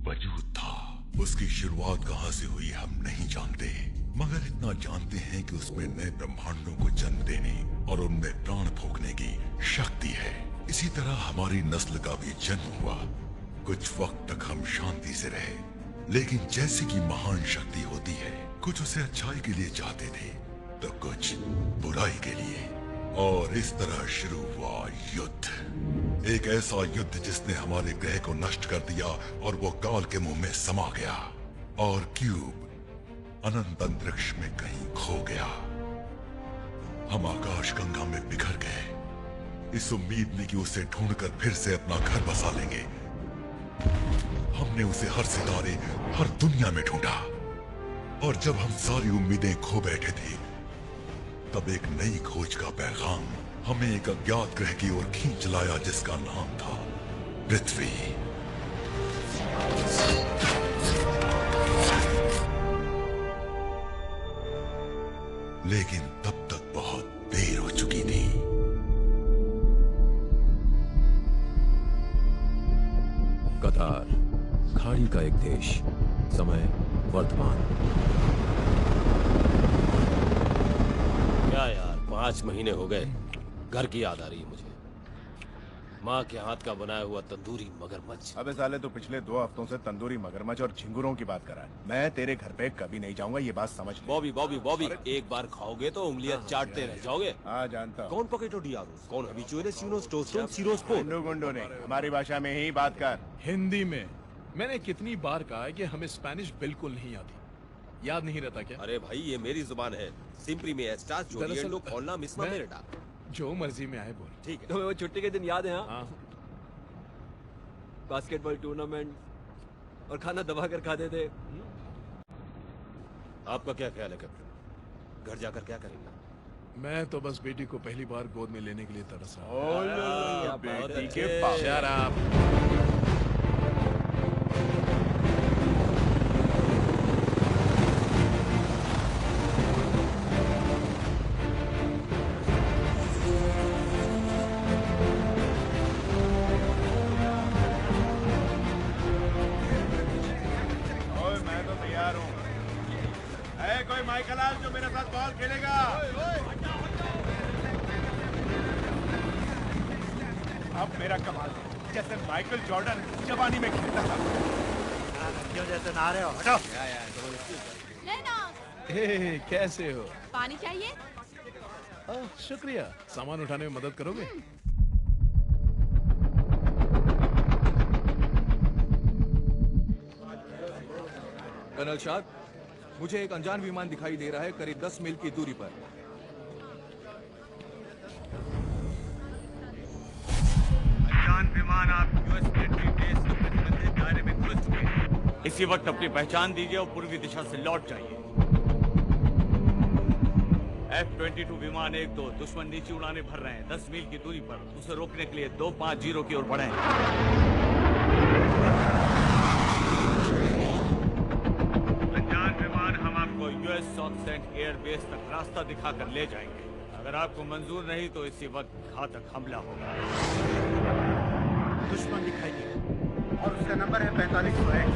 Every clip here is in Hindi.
वजूद था। उसकी शुरुआत कहां से हुई हम नहीं जानते, मगर इतना जानते हैं कि उसमें नए ब्रह्मांडों को जन्म देने और उनमें प्राण फूंकने की शक्ति है। इसी तरह हमारी नस्ल का भी जन्म हुआ। कुछ वक्त तक हम शांति से रहे, लेकिन जैसे कि महान शक्ति होती है, कुछ उसे अच्छाई के लिए चाहते थे तो कुछ बुराई के लिए। और इस तरह शुरू हुआ युद्ध, एक ऐसा युद्ध जिसने हमारे ग्रह को नष्ट कर दिया और वो काल के मुंह में समा गया और क्यूब अनंत अंतरिक्ष में कहीं खो गया। हम आकाश गंगा में बिखर गए, इस उम्मीद में कि उसे ढूंढकर फिर से अपना घर बसा लेंगे। हमने उसे हर सितारे, हर दुनिया में ढूंढा, और जब हम सारी उम्मीदें खो बैठे थे, तब एक नई खोज का पैगाम हमें एक अज्ञात ग्रह की ओर खींच लाया जिसका नाम था पृथ्वी। लेकिन तब तक बहुत देर हो चुकी थी। कतार, खाड़ी का एक देश, समय वर्तमान। क्या यार, 5 महीने हो गए, घर की याद आ रही है मुझे। माँ के हाथ का बनाया हुआ तंदूरी मगरमच्छ। अबे साले तो पिछले 2 हफ्तों से तंदूरी मगरमच्छ और झिंगुरों की बात कर रहा है। मैं तेरे घर पे कभी नहीं जाऊंगा, ये बात समझ ले। बॉबी बॉबी बॉबी, एक बार खाओगे तो उंगलियां चाटते रह जाओगे। हाँ जानता हूँ। कौन पकेटो डियारो, कौन हबिचुएले सिनोस टोस्टो सिरोस पो। गुंडो गुंडो ने हमारी भाषा में ही बात कर। हिंदी में। मैंने कितनी बार कहा है कि हमें स्पेनिश बिल्कुल नहीं आती, याद नहीं रहता क्या? अरे भाई, ये मेरी जुबान है। सिंपली में एस्टास जोडिएंडो कॉलना मिस्मा मेरेटा। जो मर्जी में आए बोल। ठीक है। तुम्हें वो छुट्टी के दिन याद है? हाँ, हाँ। बास्केटबॉल टूर्नामेंट और खाना दबा कर खाते थे। आपका क्या ख्याल है कैप्टन, घर जाकर क्या करेंगे? मैं तो बस बेटी को पहली बार गोद में लेने के लिए तरसा। बेटी के शराब। मैं तो तैयार हूँ। है कोई माइकल आल जो मेरे साथ बॉल खेलेगा? अब मेरा कमाल है, जैसे माइकल जॉर्डन जवानी में खेलता था। क्यों जैसे नहा रहे हो? हटो। हे, कैसे हो? पानी चाहिए? शुक्रिया। सामान उठाने में मदद करोगे? कर्नल शाह, मुझे एक अनजान विमान दिखाई दे रहा है करीब 10 मील की दूरी पर। अनजान विमान आप यूएस मिलिट्री बेस के प्रतिबंधित दायरे में घुस चुके हैं। इसी वक्त अपनी पहचान दीजिए और पूर्वी दिशा से लौट जाइए। F-22 विमान 1-2 दुश्मन नीचे उड़ाने भर रहे हैं। 10 मील की दूरी पर उसे रोकने के लिए 250 की ओर बढ़े। US south saint air base तक रास्ता दिखाकर ले जाएंगे। अगर आपको मंजूर नहीं तो इसी वक्त घातक हमला होगा। दुश्मन दिखाई दिया और उसका नंबर है 4500X।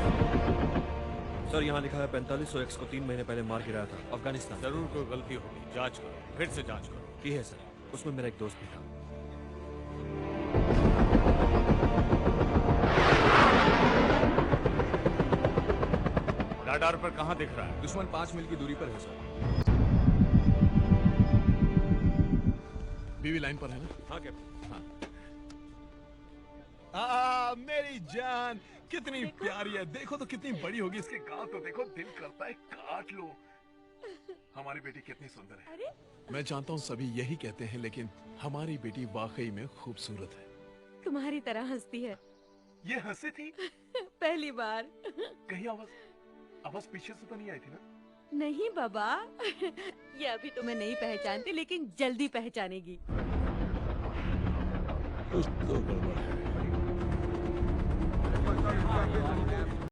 सर, यहाँ लिखा है 4500X को 3 महीने पहले मार गिराया था, अफगानिस्तान। जरूर कोई गलती होगी, जांच करो, फिर से जांच करो। की है सर, उसमें मेरा एक दोस्त भी था। राडार पर कहाँ दिख रहा है? दुश्मन 5 मील की दूरी पर है सर। बीवी लाइन पर है ना? हाँ कैप्टन। मेरी जान कितनी प्यारी है। देखो तो कितनी बड़ी होगी, इसके गाल तो देखो, दिल करता है काट लो। हमारी बेटी कितनी सुंदर है। मैं जानता हूँ सभी यही कहते हैं, लेकिन हमारी बेटी वाकई में खूबसूरत है। तुम्हारी तरह हंसती है। ये हंसी थी? पहली बार। कहीं आवाज पीछे से तो नहीं आई थी ना? नहीं बाबा, ये अभी तुम्हें नहीं पहचानती, लेकिन जल्दी पहचानेगी। कुछ तो गड़बड़ है।